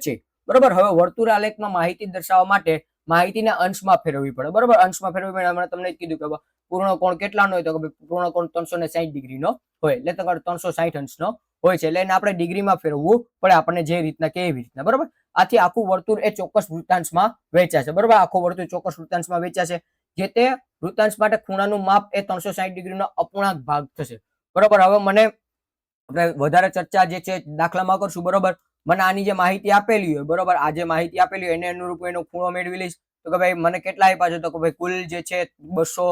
છે. બરોબર. હવે વર્તુળ આલેખમાં માહિતી દર્શાવવા માટે માહિતીને અંશમાં ફેરવવી પડે. બરોબર. અંશમાં ફેરવવી પડે. હમણાં તમને કીધું કે પૂર્ણ કોણ કેટલાનો હોય, તો કે પૂર્ણ કોણ 360 ડિગ્રીનો હોય એટલે તમારે 360 અંશનો હોય છે એટલે એને આપણે ડિગ્રીમાં ફેરવવું પડે, આપણને જે રીતના કે એવી રીતના. બરોબર. આથી આખું વર્તુળ એ ચોક્કસ વૃત્તાંશમાં વહેંચાશે. બરોબર. આખું વર્તુળ ચોક્કસ વૃત્તાંશમાં વહેંચાશે. જે તે વૃત્તાંશ માટે ખૂણાનું માપ એ 360 ડિગ્રીનો અપૂર્ણાંક ભાગ થશે. બરોબર. હવે મને આપણે વધારે ચર્ચા જે છે દાખલામાં કરશું. બરોબર. મને આની જે માહિતી આપેલી હોય, બરોબર, આ જે માહિતી આપેલી હોય એને અનુરૂપ એનો ખૂણો મેળવી લઈશ. તો કે ભાઈ મને કેટલા આપ્યા છે, તો કે ભાઈ કુલ જે છે 200,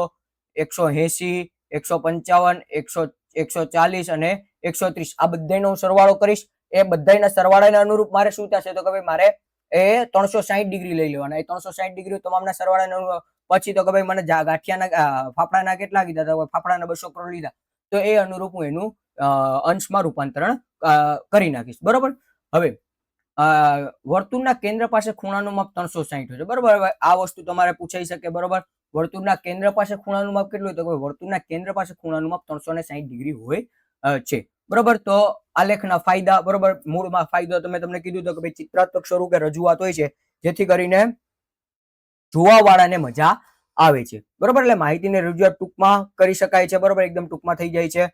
180, 155, 140 અને 130 આ બધાનો સરવાળો કરીશ. એ બધાના સરવાળાને અનુરૂપ મારે શું થશે, તો કે ભાઈ મારે એ 360 ડિગ્રી લઈ લેવાના. એ 360 ડિગ્રી તમામના સરવાળાને અનુરૂપ પછી તો કે ભાઈ મને ગાંઠિયાના ફાફડાના કેટલા કીધા, તો ફાફડાના 200 કરોડ લીધા, તો એ અનુરૂપ હું એનું અંશમાં રૂપાંતરણ કરી નાખીશ. બરોબર. હવે વર્તુળના કેન્દ્ર પાસે ખૂણાનું માપ 360 છે. બરોબર. હવે આ વસ્તુ તમારે પૂછાઈ શકે. બરોબર. વર્તુળના કેન્દ્ર પાસે ખૂણાનું માપ કેટલું, તો વર્તુળના કેન્દ્ર પાસે ખૂણાનું માપ 360 ડિગ્રી હોય છે. બરોબર. તો આલેખના ફાયદા. બરોબર. મૂળમાં ફાયદો તમને કીધું તો કે ભાઈ ચિત્રાત્મક સ્વરૂપે રજૂઆત હોય છે જેથી કરીને જોવા વાળાને મજા આવે છે. બરોબર. એટલે માહિતીને રજૂઆત ટૂંકમાં કરી શકાય છે. બરોબર. એકદમ ટૂંકમાં થઈ જાય છે.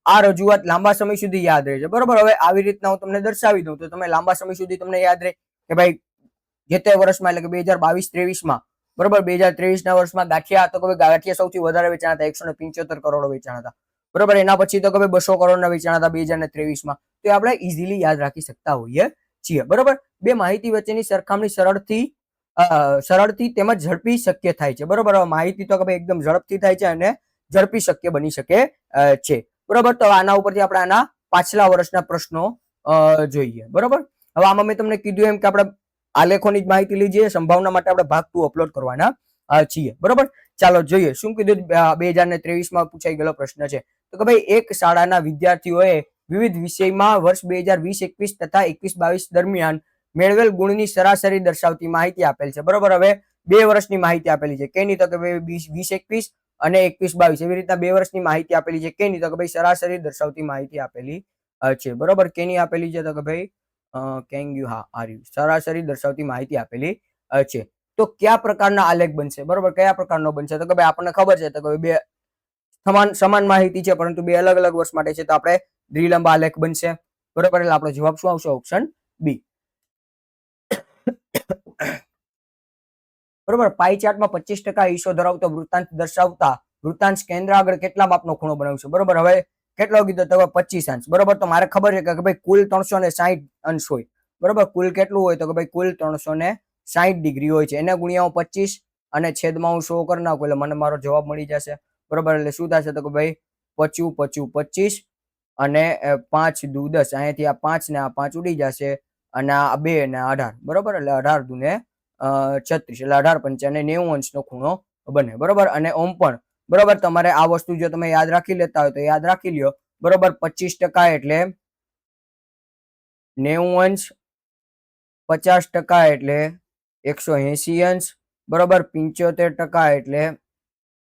આ રજૂઆત લાંબા સમય સુધી યાદ રહે છે. બરોબર. હવે આવી રીતના હું તમને દર્શાવી દઉં તો તમે લાંબા સમય સુધી તમને યાદ રહે કે ભાઈ જે તે વર્ષમાં એટલે કે 2022-23 બરોબર 2023 ના વર્ષમાં ગાંઠિયા તો કે ગાંઠિયા સૌથી વધારે વેચાણ હતા, 175 કરોડ વેચાણ હતા. બરોબર. એના પછી તો કે 200 કરોડના વેચાણ હતા 2023 તો આપણે ઇઝીલી યાદ રાખી શકતા હોઈએ છીએ. બરોબર, બે માહિતી વચ્ચેની સરખામણી સરળથી તેમજ ઝડપી શક્ય થાય છે. બરોબર, માહિતી તો એકદમ ઝડપથી થાય છે અને ઝડપી શક્ય બની શકે છે. બરોબર, તો આના ઉપરથી આપણે આના પાછલા વર્ષના પ્રશ્નો જોઈએ. બરોબર, હવે આમાં મેં તમને કીધું એમ કે આપણે આલેખોની જ માહિતી લઈ જઈએ. સંભાવના માટે આપણે ભાગ 2 અપલોડ કરવાના છીએ. બરોબર, ચાલો જોઈએ શું કીધું. 2023માં પૂછાઈ ગયેલો પ્રશ્ન છે તો કે ભાઈ એક શાળાના વિદ્યાર્થીઓએ વિવિધ વિષયમાં વર્ષ 2020-21 તથા 21-22 દરમિયાન મેળવેલ ગુણની સરાસરી દર્શાવતી માહિતી આપેલ છે. બરોબર, હવે 2 વર્ષની માહિતી આપેલી છે. કેની તો કે ભાઈ 20-21 અને 21-22 એવી રીતના 2 વર્ષની માહિતી આપેલી છે. કેની તો કે ભાઈ સરાસરી દર્શાવતી માહિતી આપેલી છે. બરોબર, કેની આપેલી છે તો કે ભાઈ સરાસરી દર્શાવતી માહિતી આપેલી છે. તો કયા પ્રકારના આલેખ બનશે? બરોબર, કયા પ્રકારનો બનશે તો કે ભાઈ આપણને ખબર છે તો કે બે સમાન માહિતી છે પરંતુ બે અલગ અલગ વર્ષ માટે છે તો આપણે દ્વિલંબ આલેખ બનશે. બરોબર, એટલે આપણો જવાબ શું આવશે? Option B. બરોબર, પાઈ ચાર્ટમાં 25% હિસ્સો ધરાવતો વૃત્તાંશ દર્શાવતા વૃત્તાંશ કેન્દ્ર આગળ કેટલા માપનો ખૂણો બનાવશે? બરોબર, હવે કેટલો કીધો તો 25 અંશ. બરોબર, તો મારે ખબર છે કે ભાઈ કુલ 360 અંશ હોય. બરોબર, કુલ કેટલું હોય તો કે ભાઈ કુલ 360 ડિગ્રી હોય છે. એને ગુણ્યા 25 અને છેદમાં હું 100 કરી નાખું એટલે મને મારો જવાબ મળી જશે. બરોબર, એટલે શું થશે તો કે ભાઈ 25 અને 5 દુ 10. અહીંયાથી આ 5 ને આ 5 ઉડી જશે અને આ 2 ને 18. બરોબર, એટલે 18 દુ ને 36 એટલે 18 પંચા 90 અંશનો ખૂણો બને. બરોબર, અને ઓમ પણ બરોબર તમારે આ વસ્તુ જો તમે યાદ રાખી લેતા હોય તો યાદ રાખી લ્યો. બરોબર, 25% એટલે 90 અંશ, 50% એટલે 180 અંશ. બરોબર, 75% એટલે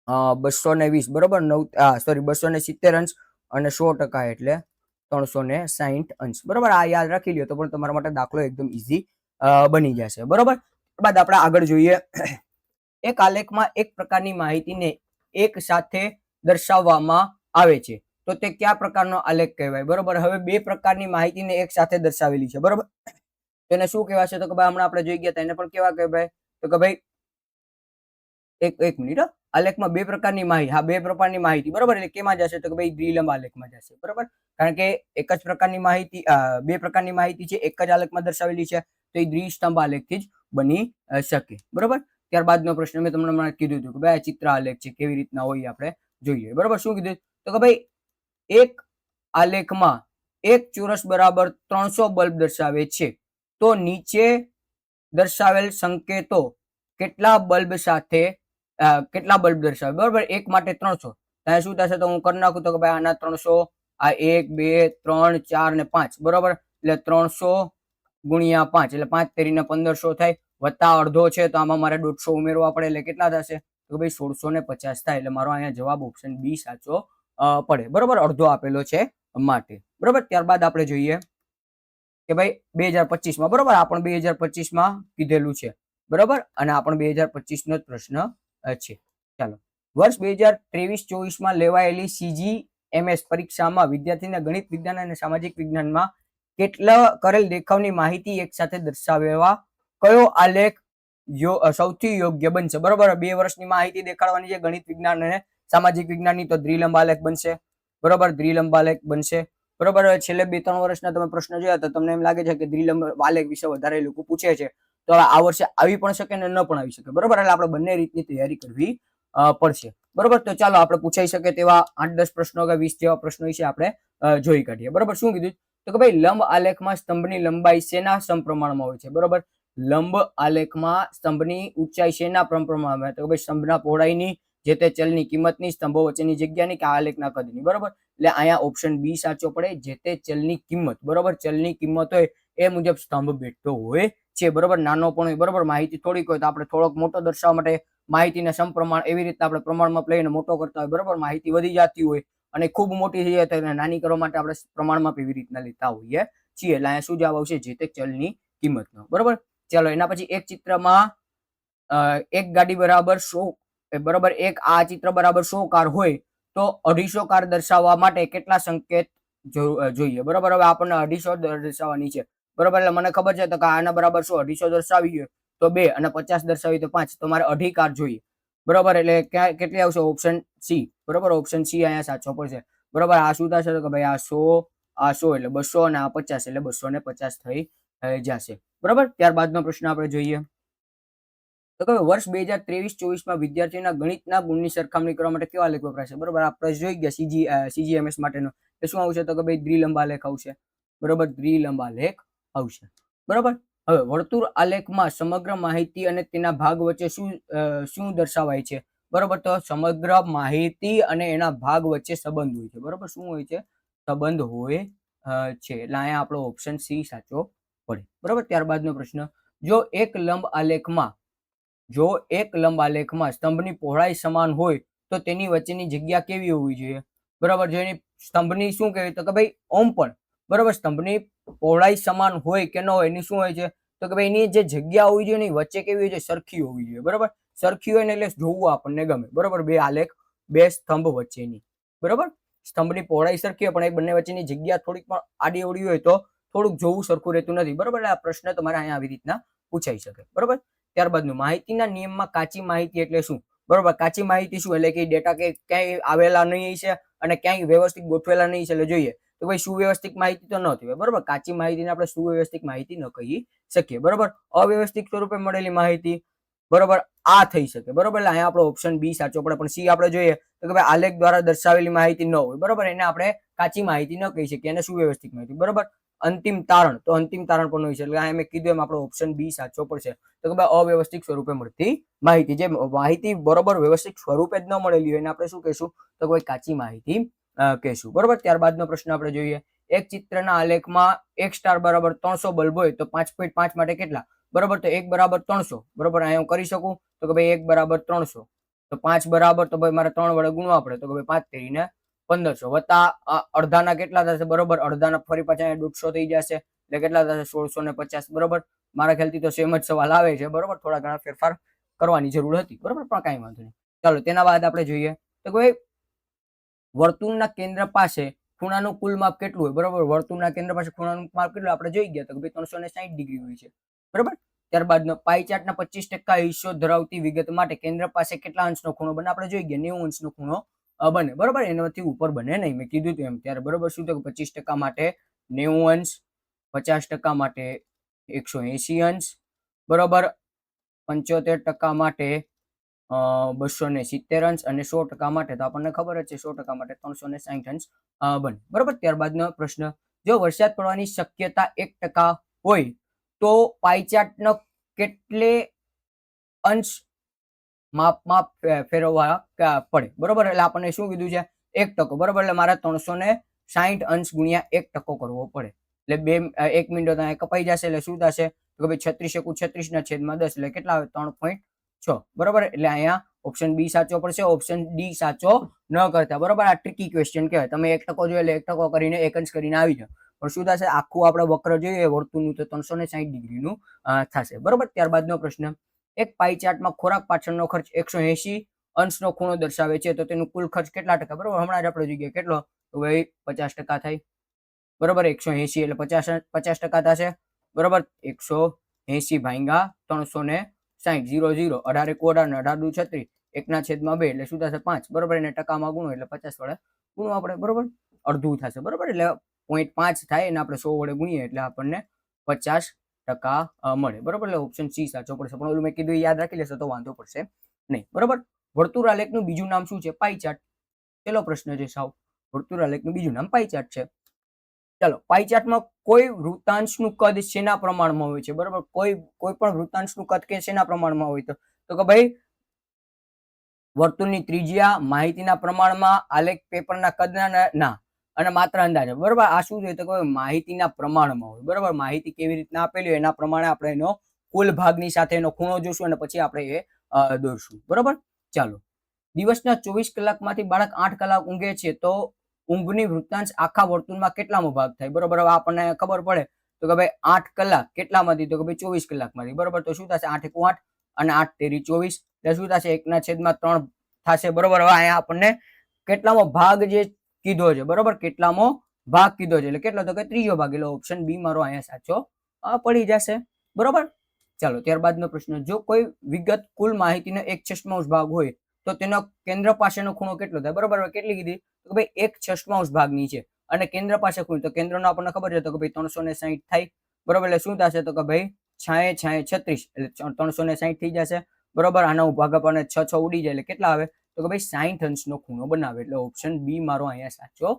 220. બરોબર, 270 અંશ અને 100% એટલે 360 અંશ. બરોબર, આ યાદ રાખી લ્યો તો પણ તમારા માટે દાખલો એકદમ ઈઝી બની જશે. બરોબર, ત્યારબાદ આપણે આગળ જોઈએ. એક આલેખમાં એક પ્રકારની માહિતીને એક સાથે દર્શાવવામાં આવે છે તો તે કયા પ્રકારનો આલેખ કહેવાય? બરોબર, હવે બે પ્રકારની માહિતીને એક સાથે દર્શાવેલી છે. બરોબર, તેને શું કહેવાશે તો કે ભાઈ હમણાં આપણે જોઈ ગયા હતા એને પણ કેવા કહેવાય તો કે ભાઈ એક મિનિટ, આલેખમાં બે પ્રકારની માહિતી, બે પ્રકારની માહિતી. બરોબર, એટલે કેમાં જશે તો કે ભાઈ દ્વિલંબ આલેખમાં જશે. બરોબર, કારણ કે એક જ પ્રકારની માહિતી, બે પ્રકારની માહિતી છે એક જ આલેખમાં દર્શાવેલી છે તો એ દ્વિસ્તંભ આલેખથી જ બની શકે. બરોબર, ત્યારબાદનો પ્રશ્ન મેં તમને કીધું હતું કે ભાઈ આ ચિત્ર આલેખ છે, કેવી રીતના હોય આપણે જોઈએ. બરોબર, શું કીધું તો કે ભાઈ એક આલેખમાં એક ચોરસ બરાબર 300 બલ્બ દર્શાવે છે તો નીચે દર્શાવેલ સંકેતો કેટલા બલ્બ દર્શાવે? બરોબર, એક માટે 300. ત્યાં શું થશે તો હું કરી નાખું તો કે ભાઈ આના 300, આ 1 2 3 4 ને 5. બરોબર, એટલે 300 ગુણ્યા 5 એટલે 5 તેરીને 1500 થાય, વત્તા અડધો છે તો આમાં મારે 150 ઉમેરવા પડે એટલે કેટલા થશે તો ભાઈ 1650 થાય. એટલે મારો અહીંયા જવાબ ઓપ્શન બી સાચો પડે. બરોબર, અડધો આપેલો છે માટે. બરોબર, ત્યારબાદ આપણે જોઈએ કે ભાઈ 2025માં. બરોબર, આ પણ 2025માં કીધેલું છે. બરોબર, અને આ પણ 2025 નો જ પ્રશ્ન છે. ચાલો, વર્ષ 2023-24માં લેવાયેલી CGMS પરીક્ષામાં વિદ્યાર્થીને ગણિત વિજ્ઞાન અને સામાજિક વિજ્ઞાનમાં કેટલા કરેલ દેખાવની માહિતી એક સાથે દર્શાવવા કયો આલેખ સૌથી યોગ્ય બનશે? બરોબર, 2 વર્ષની માહિતી દેખાડવાની છે ગણિત વિજ્ઞાન અને સામાજિક વિજ્ઞાનની તો દ્વિલંબ આલેખ બનશે. બરોબર, દ્વિલંબ આલેખ બનશે. બરોબર, છેલ્લે 2-3 વર્ષના તમે પ્રશ્ન જોયા તો તમને એમ લાગે છે કે દ્વિલંબ આલેખ વિશે વધારે લોકો પૂછે છે તો આ વર્ષે આવી પણ શકે ને ન પણ આવી શકે. બરોબર, એટલે આપણે બંને રીતની તૈયારી કરવી પડશે. બરોબર, તો ચાલો આપણે પૂછાઈ શકે તેવા 8-10 પ્રશ્નો કે 20 જેવા પ્રશ્નો વિશે આપણે જોઈ કાઢીએ. બરોબર, શું કીધું તો કે ભાઈ લંબ આલેખમાં સ્તંભની લંબાઈ શેના સમપ્રમાણમાં હોય છે? બરોબર, લંબ આલેખમાં સ્તંભની ઊંચાઈ શેના સમપ્રમાણમાં? તો ભાઈ સ્તંભના પહોળાઈની, જે તે ચલની કિંમતની, સ્તંભો વચ્ચેની જગ્યાની કે આલેખના કદની. બરોબર, એટલે અહીંયા ઓપ્શન બી સાચો પડે, જે તે ચલની કિંમત. બરોબર, ચલની કિંમત હોય એ મુજબ સ્તંભ બેઠતો હોય છે. બરોબર, નાનો પણ હોય. બરોબર, માહિતી થોડીક હોય તો આપણે થોડોક મોટો દર્શાવવા માટે માહિતીના સમપ્રમાણ એવી રીતે આપણે પ્રમાણમાં લઈને મોટો કરતા હોય. બરોબર, માહિતી વધી જતી હોય અને ખૂબ મોટી થઈ જાય તો નાની કરવા માટે આપણે પ્રમાણમાં એવી રીતના લેતા હોઈએ છીએ. એટલે અહીંયા શું જવાબ આવશે? જે તે ચલની કિંમતનો. બરોબર, ચાલો એના પછી એક ચિત્રમાં એક ગાડી બરાબર 100. બરોબર, એક આ ચિત્ર બરાબર 100 કાર હોય તો 250 કાર દર્શાવવા માટે કેટલા સંકેત જોઈએ? બરોબર, હવે આપણને 250 દર્શાવવાની છે. બરોબર, એટલે મને ખબર છે તો કે આના બરાબર 100, 250 દર્શાવી હોય તો 2 અને 50 દર્શાવી તો 5, તો મારે 2.5 કાર જોઈએ. બરોબર, એટલે કેટલી આવશે? Option C. બરોબર, ઓપ્શન સી અહીંયા સાચો પડશે. બરોબર, આ શું થશે તો કે ભાઈ આ 100 એટલે 200 અને આ 50 એટલે 250 થઈ જશે. બરાબર, ત્યારબાદનો પ્રશ્ન આપણે જોઈએ તો કે વર્ષ 2023-24 વિદ્યાર્થીઓના ગણિતના ગુણની સરખામણી કરવા માટે કેવા આલેખ વપરાશે? બરોબર, આપણે જોઈ ગયા સીજીએમએસ માટેનો એ શું આવશે તો કે ભાઈ દ્વિલંબ આલેખ આવશે. બરોબર, દ્વિલંબ આલેખ આવશે. બરોબર, હવે વર્તુળ આલેખમાં સમગ્ર માહિતી અને તેના ભાગ વચ્ચે શું દર્શાવાય છે? બરોબર, તો સમગ્ર માહિતી અને એના ભાગ વચ્ચે સંબંધ હોય છે. બરોબર, શું હોય છે? સંબંધ હોય છે. એટલે અહીંયા આપણો ઓપ્શન સી સાચો પડે. બરોબર, ત્યારબાદનો પ્રશ્ન, જો એક લંબ આલેખમાં સ્તંભની પહોળાઈ સમાન હોય તો તેની વચ્ચેની જગ્યા કેવી હોવી જોઈએ? બરાબર, જો એની સ્તંભની શું કહેવાય તો કે ભાઈ ઓમ પણ બરાબર સ્તંભની પહોળાઈ સમાન હોય કે ન હોય એની શું હોય છે તો કે ભાઈ એની જે જગ્યા હોવી જોઈએ એની વચ્ચે કેવી હોય છે? સરખી હોવી જોઈએ. બરાબર, સરખી હોય ને એટલે જોવું આપણને ગમે. બરાબર, બે આલેખ, બે સ્તંભ વચ્ચેની. બરાબર, સ્તંભની પહોળાઈ સરખી હોય પણ એ બંને વચ્ચેની જગ્યા થોડીક પણ આડી અવળી હોય તો થોડુંક જોવું સરખું રહેતું નથી. બરાબર, આ પ્રશ્ન તમારે અહીંયા આવી રીતના પૂછાઈ શકે. બરાબર, ત્યારબાદનું માહિતીના નિયમમાં કાચી માહિતી એટલે શું? બરોબર, કાચી માહિતી શું એટલે કે ડેટા કે ક્યાંય આવેલા નહીં છે અને ક્યાંય વ્યવસ્થિત ગોઠવેલા નહીં છે. એટલે જોઈએ તો ભાઈ સુવ્યવસ્થિત માહિતી તો ન થયું. બરોબર, કાચી માહિતીને આપણે સુવ્યવસ્થિત માહિતી ન કહી શકીએ. બરોબર, અવ્યવસ્થિત સ્વરૂપે મળેલી માહિતી બરોબર આ થઈ શકે. બરોબર, એટલે અહીંયા આપણો ઓપ્શન બી સાચો પડે. પણ સી આપણે જોઈએ તો કે ભાઈ આલેખ દ્વારા દર્શાવેલી માહિતી ન હોય. બરોબર, એને આપણે કાચી માહિતી ન કહી શકીએ, એને સુવ્યવસ્થિત માહિતી. બરોબર, અંતિમ તારણ તો અંતિમ તારણ પણ હોય છે. એટલે મેં કીધું એમ આપણો ઓપ્શન બી સાચો પડશે. તો કે ભાઈ અવ્યવસ્થિત સ્વરૂપે મળતી માહિતી, જે માહિતી બરોબર વ્યવસ્થિત સ્વરૂપે જ ન મળેલી હોય એને આપણે શું કહીશું તો કોઈ કાચી માહિતી કહીશું. બરોબર, ત્યારબાદનો પ્રશ્ન આપણે જોઈએ, એક ચિત્રના આલેખમાં એક સ્ટાર બરાબર 300 બલ્બ હોય તો 5.5 માટે કેટલા? બરોબર, તો 1 બરાબર 300. બરોબર, અહીંયા હું કરી શકું તો કે ભાઈ 1 બરાબર 300 તો 5 બરાબર તો ભાઈ મારે 3 વડે ગુણવા પડે તો કે ભાઈ 5 તેરીને 1500 વત્તા અડધાના કેટલા થશે? બરોબર, અડધાના ફરી પાછા 150 થઈ જશે એટલે કેટલા થશે? 1650. બરોબર, મારા ખ્યાલથી તો સેમ જ સવાલ આવે છે. બરોબર, થોડા ઘણા ફેરફાર કરવાની જરૂર હતી. બરોબર, પણ કાંઈ વાંધો નહીં. ચાલો તેના બાદ આપણે જોઈએ તો ભાઈ વર્તુળના કેન્દ્ર પાસે ખૂણાનું કુલ માપ કેટલું હોય? બરોબર, વર્તુળના કેન્દ્ર પાસે ખૂણાનું માપ કેટલું આપણે જોઈ ગયા તો ભાઈ 360 ડિગ્રી હોય છે. બરોબર, ત્યારબાદનો પાઈ ચાર્ટના 25% હિસ્સો ધરાવતી વિગત માટે કેન્દ્ર પાસે કેટલા અંશનો ખૂણો બને? આપણે જોઈ ગયા 90 અંશનો ખૂણો બને. બરોબર, એનાથી ઉપર બને નહીં, મેં કીધું હતું એમ. ત્યારે બરોબર શું થયું? 25% માટે 90 અંશ, 50% માટે 180 અંશ, બરોબર, 75% માટે 270 અંશ અને 100% માટે તો આપણને ખબર જ છે 100% માટે 360 અંશ બને. બરોબર, ત્યારબાદનો પ્રશ્ન, જો વરસાદ પડવાની શક્યતા 1% હોય તો પાઈ ચાર્ટનો કેટલે અંશ માપમાં ફેરવવા પડે? બરોબર, એટલે આપણને શું કીધું છે? 1%. બરોબર, એટલે મારે 360 અંશ ગુણ્યા 1% કરવો પડે. એટલે 1 મિનિટ તો કપાઈ જશે એટલે શું થશે તો ભાઈ 36×36 એટલે કેટલા આવે? 3.6. બરોબર, એટલે અહીંયા ઓપ્શન બી સાચો પડશે. ઓપ્શન ડી સાચો ન કરતા. બરોબર, આ ટ્રિકી ક્વેશ્ચન કહેવાય. તમે 1% જોઈએ એટલે 1% કરીને 1 અંશ કરીને આવી જાવ પણ શું થશે? આખું આપણે વક્ર જોઈએ વર્તુળનું તો 360 ડિગ્રીનું થશે. બરોબર, ત્યારબાદનો પ્રશ્ન, એક પાઈ ચાર્ટમાં ખોરાક પાછળનો ખર્ચ 180 અંશનો ખૂણો દર્શાવે છે તો તેનું કુલ ખર્ચ કેટલા ટકા? બરોબર, હમણાં જ આપણે જોઈ ગયા કેટલો તો ભાઈ 50% થાય. બરોબર, 180 એટલે 50% થશે. બરોબર, 180 ભાગ્યા 360 0 18 18 ને 18 દુ 36 1/2 એટલે શું થશે? 5. બરોબર, એને ટકામાં ગુણો એટલે 50 વડે ગુણો આપણે. બરોબર, અડધું થશે. બરોબર, એટલે 0.5 થાય અને આપણે 100 વડે ગુણીએ એટલે આપણને 50% મળે. બરોબર, એટલે ઓપ્શન સી સાચો પડશે. પણ ઓલું મેં કીધું યાદ રાખી લેશો તો વાંધો પડશે નહીં. બરોબર, વર્તુળ આલેખનું બીજું નામ શું છે? પાઈ ચાર્ટ. પેલો પ્રશ્ન છે સાવ, વર્તુળ આલેખનું બીજું નામ પાઈ ચાર્ટ છે. ચાલો, પાઈ ચાર્ટમાં કોઈ વૃત્તાંશનું કદ શેના પ્રમાણમાં હોય છે? બરોબર, કોઈ પણ વૃત્તાંશનું કદ કે શેના પ્રમાણમાં હોય તો કે ભાઈ વર્તુળની ત્રિજ્યા, માહિતીના પ્રમાણમાં, આલેખ પેપરના કદના ના અને માત્ર અંદાજે. બરોબર, આ શું જોઈએ તો કે માહિતીના પ્રમાણમાં હોય. બરોબર, માહિતી કેવી રીતના આપેલી હોય એના પ્રમાણે આપણે એનો કુલ ભાગની સાથે એનો ખૂણો જોશું અને પછી આપણે એ દોરશું. બરોબર, ચાલો, દિવસના 24 કલાકમાંથી બાળક 8 કલાક ઊંઘે છે તો ઊંઘની વૃત્તાંશ આખા વર્તુળમાં કેટલામો ભાગ થાય? બરોબર, હવે આપણને ખબર પડે તો કે ભાઈ 8 કલાક કેટલામાંથી તો કે ભાઈ 24 કલાકમાંથી. બરોબર, તો શું થશે? 8 × 8 અને 8 તેરી 24 એટલે શું થશે? 1/3 થશે. બરોબર, હવે અહીંયા આપણને કેટલામો ભાગ જે કીધો છે. બરોબર, કેટલામો ભાગ કીધો છે એટલે કેટલો તો કે ત્રીજો ભાગ. એટલે ઓપ્શન બી મારો અહીંયા સાચો પડી જશે. બરોબર, ચાલો, ત્યારબાદનો પ્રશ્ન, જો કોઈ વિગત કુલ માહિતીનો 1/6 ભાગ હોય તો તેનો કેન્દ્ર પાસેનો ખૂણો કેટલો થાય? બરોબર, કેટલી કીધી તો ભાઈ 1/6 ભાગની છે અને કેન્દ્ર પાસે ખૂણો તો કેન્દ્રનો આપણને ખબર છે તો કે ભાઈ 360 થાય. બરોબર, એટલે શું થશે તો કે ભાઈ 6 6 36 એટલે 360 થઈ જશે, બરોબર. આના ભાગાપાને 6 6 ઉડી જાય એટલે કેટલા આવે તો કે ભાઈ 60 અંશનો ખૂણો બનાવે, એટલે ઓપ્શન બી મારો અહીંયા સાચો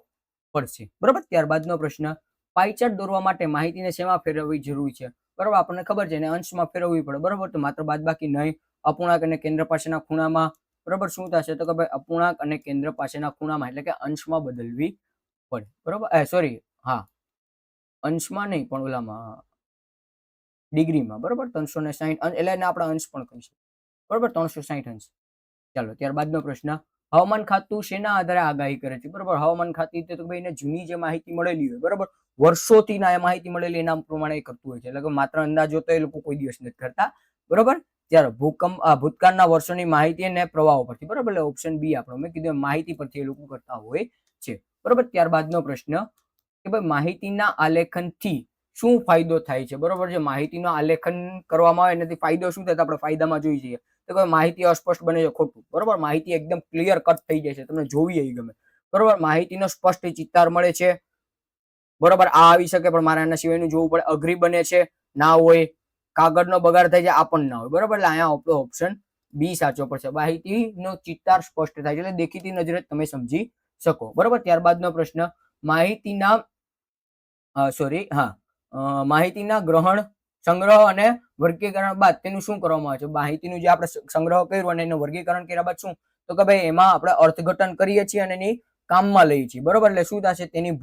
પડશે, બરોબર. ત્યારબાદનો પ્રશ્ન, પાઈચાર્ટ દોરવા માટે માહિતીને શેમાં ફેરવવી જરૂરી છે, બરોબર. આપણને ખબર છે એને અંશમાં ફેરવવી પડે, બરોબર. તો માત્ર બાદબાકી નહીં, અપૂર્ણાંક અને કેન્દ્ર પાસેના ખૂણામાં, બરોબર. શું થશે તો કે ભાઈ અપૂર્ણાંક અને કેન્દ્ર પાસેના ખૂણામાં એટલે કે અંશમાં બદલવી પડે, બરોબર. સોરી, હા, અંશમાં નહીં પણ ઓલામાં ડિગ્રીમાં, બરોબર. 360 એટલે એને આપણે અંશ પણ કહી શકીએ, બરોબર. 360 અંશ. ચાલો ત્યારબાદનો પ્રશ્ન, હવામાન ખાતું શેના આધારે આગાહી કરે છે, બરોબર. હવામાન ખાતું તો ભાઈ એને જૂની જે માહિતી મળેલી હોય, બરોબર, વર્ષોથી ના માહિતી મળેલી એના પ્રમાણે કરતું હોય છે, એટલે કે માત્ર અંદાજો તો એ લોકો કોઈ દિવસ નથી કરતા, બરોબર. ત્યારે ભૂતકાળના વર્ષોની માહિતી અને પ્રવાહો પરથી, બરોબર. એટલે ઓપ્શન બી આપણો મેં કીધું માહિતી પરથી એ લોકો કરતા હોય છે, બરોબર. ત્યારબાદનો પ્રશ્ન કે ભાઈ માહિતીના આલેખનથી શું ફાયદો થાય છે, બરોબર. જે માહિતીનું આલેખન કરવામાં આવે એનાથી ફાયદો શું થાય, આપણે ફાયદામાં જોઈ જઈએ તો કે માહિતી અસ્પષ્ટ બને છે, ખોટું, બરોબર. માહિતી એકદમ ક્લિયર કટ થઈ જાય છે, તમને જોવી એ ગમે, બરોબર. માહિતીનો સ્પષ્ટ ચિતાર મળે છે, બરોબર. આ આવી શકે પણ મારે આના સિવાયનું જોવું પડે. અઘરી બને છે, ના હોય. કાગળનો બગાડ થાય છે, આ પણ ના હોય, બરોબર. એટલે અહીંયા આપણો ઓપ્શન બી સાચો પડશે. માહિતીનો ચિતાર સ્પષ્ટ થાય છે એટલે દેખીતી નજરે તમે સમજી શકો, બરોબર. ત્યારબાદનો પ્રશ્ન, માહિતીના માહિતીના ગ્રહણ, સંગ્રહ અને વર્ગીકરણ બાદ તેનું શું કરવામાં આવે છે. માહિતીનું જે આપણે સંગ્રહ કર્યું અને એનું વર્ગીકરણ કર્યા બાદ શું તો કે ભાઈ એમાં આપણે અર્થઘટન કરીએ છીએ અને એની કામમાં લઈએ છીએ, બરોબર. એટલે શું થશે, તેની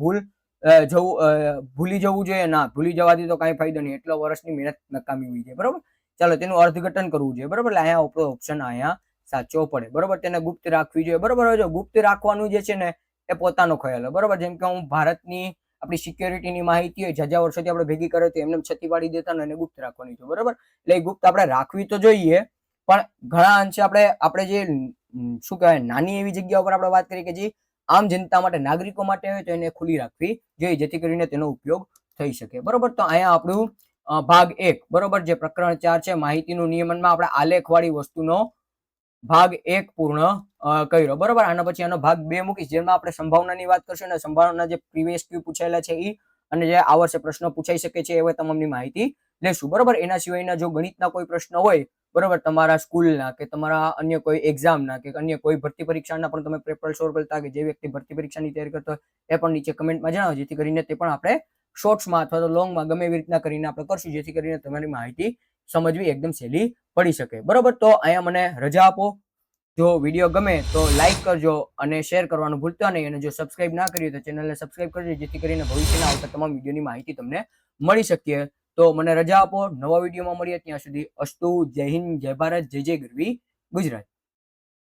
ભૂલી જવું જોઈએ ના, ભૂલી જવાથી તો કઈ ફાયદો નહીં, એટલો વર્ષની મહેનત નકામી હોય છે, બરોબર. ચાલો તેનું અર્થઘટન કરવું જોઈએ, બરોબર. એટલે અહીંયા આપણો ઓપ્શન અહીંયા સાચો પડે, બરોબર. તેને ગુપ્ત રાખવી જોઈએ, બરોબર. જો ગુપ્ત રાખવાનું જે છે ને એ પોતાનો ખ્યાલ હોય, બરોબર. જેમ કે હું ભારતની આપણી સિક્યોરિટીની માહિતી હોય, જાજા વર્ષોથી આપણે ભેગી કરે તો એમને છતી પાડી દેતા ને એને ગુપ્ત રાખવાની છે, બરોબર. એટલે એ ગુપ્ત આપણે રાખવી તો જોઈએ, પણ ઘણા અંશે આપણે જે શું કહેવાય નાની એવી જગ્યા ઉપર આપણે વાત કરીએ કે જે આમ જનતા માટે, નાગરિકો માટે હોય તો એને ખુલ્લી રાખવી જોઈએ, જેથી કરીને તેનો ઉપયોગ થઈ શકે, બરોબર. તો અહીંયા આપણું ભાગ 1, બરોબર, જે પ્રકરણ 4 છે માહિતીનું નિયમનમાં આપણે આલેખવાળી વસ્તુનો ભાગ 1 પૂર્ણ કર્યો, બરોબર. આના પછી આનો ભાગ 2 મૂકીશ, જેમાં આપણે સંભાવનાની વાત કરશું અને સંભાવના જે પ્રીવિયસ ક્યુ પૂછાયેલા છે એ અને જે આ વર્ષે પ્રશ્નો પૂછાઈ શકે છે એવા તમામની માહિતી લેશું, બરોબર. એના સિવાયના જો ગણિતના કોઈ પ્રશ્ન હોય, બરોબર, તમારા સ્કૂલના કે તમારા અન્ય કોઈ એક્ઝામના કે અન્ય કોઈ ભરતી પરીક્ષાના પણ તમે પેપર સોલ્વ કરતા કે જે વ્યક્તિ ભરતી પરીક્ષાની તૈયારી કરતો હોય એ પણ નીચે કમેન્ટમાં જણાવો, જેથી કરીને તે પણ આપણે શોર્ટ્સમાં અથવા તો લોંગમાં ગમે એવી રીતના કરીને આપણે કરશું, જેથી કરીને તમારી માહિતી સમજવી એકદમ સહેલી પડી શકે, બરોબર. તો અહીંયા મને રજા આપો. જો વિડીયો ગમે તો લાઈક કરજો અને શેર કરવાનું ભૂલતા નહીં, અને જો સબસ્ક્રાઇબ ના કર્યું તો ચેનલને સબસ્ક્રાઇબ કરજો, જેથી કરીને ભવિષ્યના આવતા તમામ વિડીયોની માહિતી તમને મળી શકે. તો મને રજા આપો, નવા વિડીયોમાં મળીએ, ત્યાં સુધી અસ્તુ. જય હિન્દ, જય ભારત, જય જય ગરવી ગુજરાત.